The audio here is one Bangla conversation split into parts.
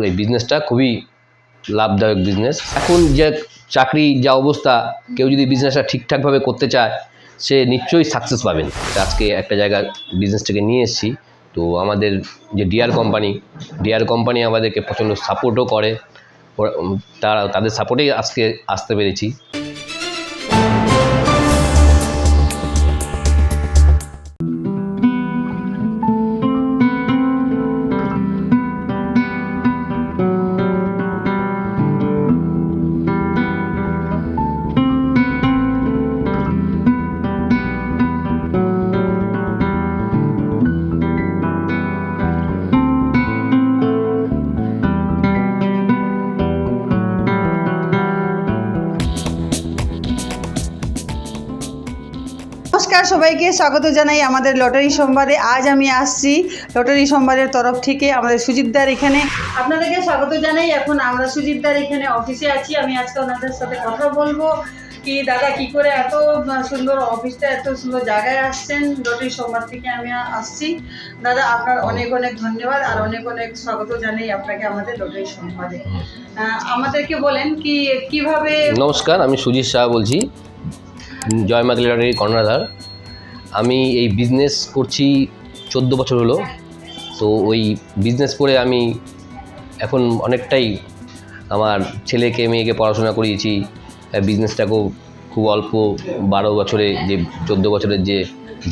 এই বিজনেসটা খুবই লাভদায়ক বিজনেস। এখন যে চাকরি যা অবস্থা, কেউ যদি বিজনেসটা ঠিকঠাকভাবে করতে চায় সে নিশ্চয়ই সাকসেস পাবেন। আজকে একটা জায়গায় বিজনেসটাকে নিয়ে এসেছি। তো আমাদের যে ডিআর কোম্পানি আমাদেরকে প্রচণ্ড সাপোর্টও করে, তাদের সাপোর্টেই আজকে আসতে পেরেছি। নমস্কার, সবাইকে স্বাগত জানাই আমাদের লটারি সংবাদে। আজ আমি আসছি লটারি সংবাদের তরফ থেকে আমাদের সুজিতদার এখানে। আপনাদেরকে স্বাগত জানাই। এখন আমরা সুজিতদার এখানে অফিসে আছি। আমি আজকে ওনাদের সাথে কথা বলবো কি দাদা কি করে এত সুন্দর অফিসটা, এত সুন্দর জায়গায় আসছেন। লটারি সংবাদ থেকে আমি আসছি। দাদা আপনার অনেক অনেক ধন্যবাদ আর অনেক অনেক স্বাগত জানাই আপনাকে আমাদের লটারি সংবাদে। আমাদেরকে বলেন কি কিভাবে। নমস্কার, আমি সুজিত শাহ বলছি, জয়মাত লটারির কর্ণধার। আমি এই বিজনেস করছি 14 বছর হলো। তো ওই বিজনেস করে আমি এখন অনেকটাই আমার ছেলেকে মেয়েকে পড়াশোনা করিয়েছি। বিজনেসটাকেও খুব অল্প 12 বছরে যে 14 বছরের যে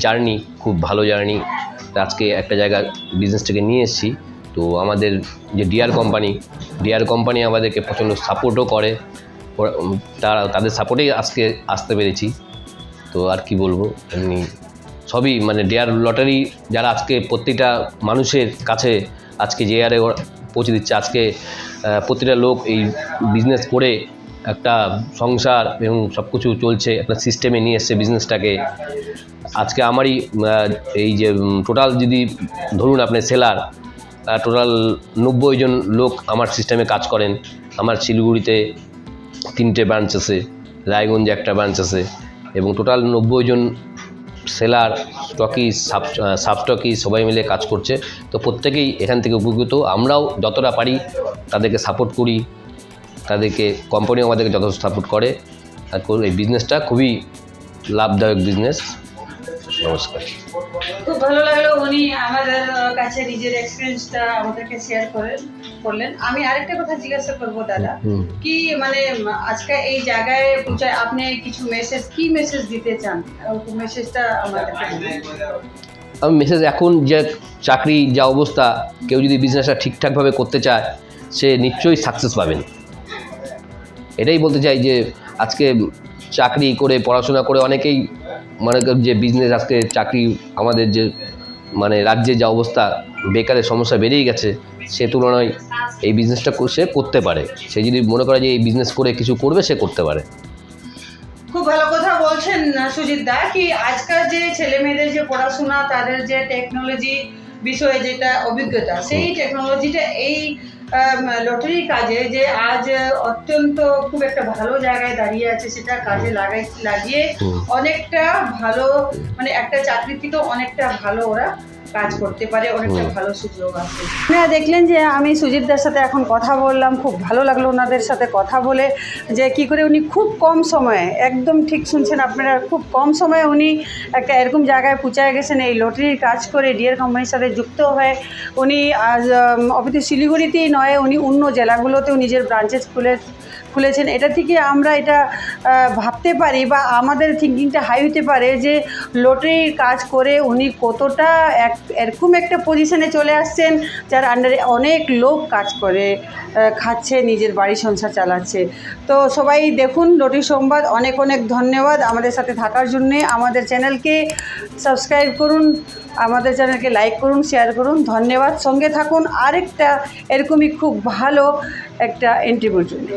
জার্নি, খুব ভালো জার্নি। আজকে একটা জায়গায় বিজনেসটাকে নিয়ে এসেছি। তো আমাদের যে ডিআর কোম্পানি আমাদেরকে প্রচণ্ড সাপোর্টও করে, তাদের সাপোর্টেই আজকে আসতে পেরেছি। তো আর কি বলবো, এমনি সবই মানে ডিআর লটারি যারা আজকে প্রত্যেকটা মানুষের কাছে আজকে যে আরে পৌঁছে দিচ্ছে। আজকে প্রতিটা লোক এই বিজনেস করে একটা সংসার এবং সব কিছু চলছে, একটা সিস্টেমে নিয়ে এসছে বিজনেসটাকে। আজকে আমারই এই যে টোটাল যদি ধরুন আপনি সেলার, টোটাল 90 জন লোক আমার সিস্টেমে কাজ করেন। আমার শিলিগুড়িতে 3টে ব্রাঞ্চ আছে, রায়গঞ্জে একটা ব্রাঞ্চ আছে, এবং টোটাল 90 জন সেলার, স্টকিস, সাবস্টকিস সবাই মিলে কাজ করছে। তো প্রত্যেকেই এখান থেকে উপকৃত। আমরাও যতটা পারি তাদেরকে সাপোর্ট করি, তাদেরকে কোম্পানিও আমাদেরকে যথেষ্ট সাপোর্ট করে। আর এই বিজনেসটা খুবই লাভদায়ক বিজনেস। নমস্কার। খুব ভালো লাগলো উনি আমাদের কাছে নিজের এক্সপিরিয়েন্সটা আমাদেরকে শেয়ার করলেন। আমি আরেকটা কথা জিজ্ঞাসা করবো দাদা, কি মানে আজকে এই জায়গায় পৌঁছায় আপনি কিছু মেসেজ দিতে চান? মেসেজটা আমাদেরকে আমি মেসেজ, এখন যে চাকরি যা অবস্থা, কেউ যদি বিজনেসটা ঠিকঠাকভাবে করতে চায় সে নিশ্চয়ই সাকসেস পাবেন। এটাই বলতে চাই যে আজকে চাকরি করে পড়াশোনা করে অনেকেই মনে করেন যে বিজনেস, আজকে চাকরি আমাদের যে মানে রাজ্যে যা অবস্থা, বেকারের সমস্যা বেড়েই গেছে, সে তুলনায় এই বিজনেসটা সে করতে পারে। সে যদি মনে করে যে এই বিজনেস করে কিছু করবে, সে করতে পারে। খুব ভালো কথা বলছেন সুজিত দা, কি আজকাল যে ছেলে মেয়েদের যে পড়াশোনা, তাদের যে টেকনোলজি বিষয়ে যেটা অভিজ্ঞতা, সেই টেকনোলজিটা এই লটারির কাজে যে আজ অত্যন্ত খুব একটা ভালো জায়গায় দাঁড়িয়ে আছে, সেটা কাজে লাগিয়ে অনেকটা ভালো, মানে একটা চাকরি থেকেও অনেকটা ভালো ওরা কাজ করতে পারে, অনেকটা ভালো সুযোগ আছে। আপনারা দেখলেন যে আমি সুজিতদার সাথে এখন কথা বললাম, খুব ভালো লাগলো ওনাদের সাথে কথা বলে, যে কি করে উনি খুব কম সময়ে, একদম ঠিক শুনছেন আপনারা, খুব কম সময়ে উনি একটা এরকম জায়গায় পৌঁছায় গেছেন এই লটারির কাজ করে, ডিআর কোম্পানির সাথে যুক্ত হয়ে। উনি আজ অবধি শিলিগুড়িতেই নয়, উনি অন্য জেলাগুলোতেও নিজের ব্রাঞ্চেস খুলেছেন। এটা থেকে আমরা এটা ভাবতে পারি বা আমাদের থিঙ্কিংটা হাই হতে পারে যে লটারির কাজ করে উনি কতটা এরকম একটা পজিশনে চলে আসছেন যার আন্ডারে অনেক লোক কাজ করে খাচ্ছে, নিজের বাড়ি সংসার চালাচ্ছে। তো সবাই দেখুন লটারি সংবাদ। অনেক অনেক ধন্যবাদ আমাদের সাথে থাকার জন্যে। আমাদের চ্যানেলকে সাবস্ক্রাইব করুন, আমাদের চ্যানেলকে লাইক করুন, শেয়ার করুন। ধন্যবাদ, সঙ্গে থাকুন আরেকটা এরকমই খুব ভালো একটা ইন্টারভিউর জন্য।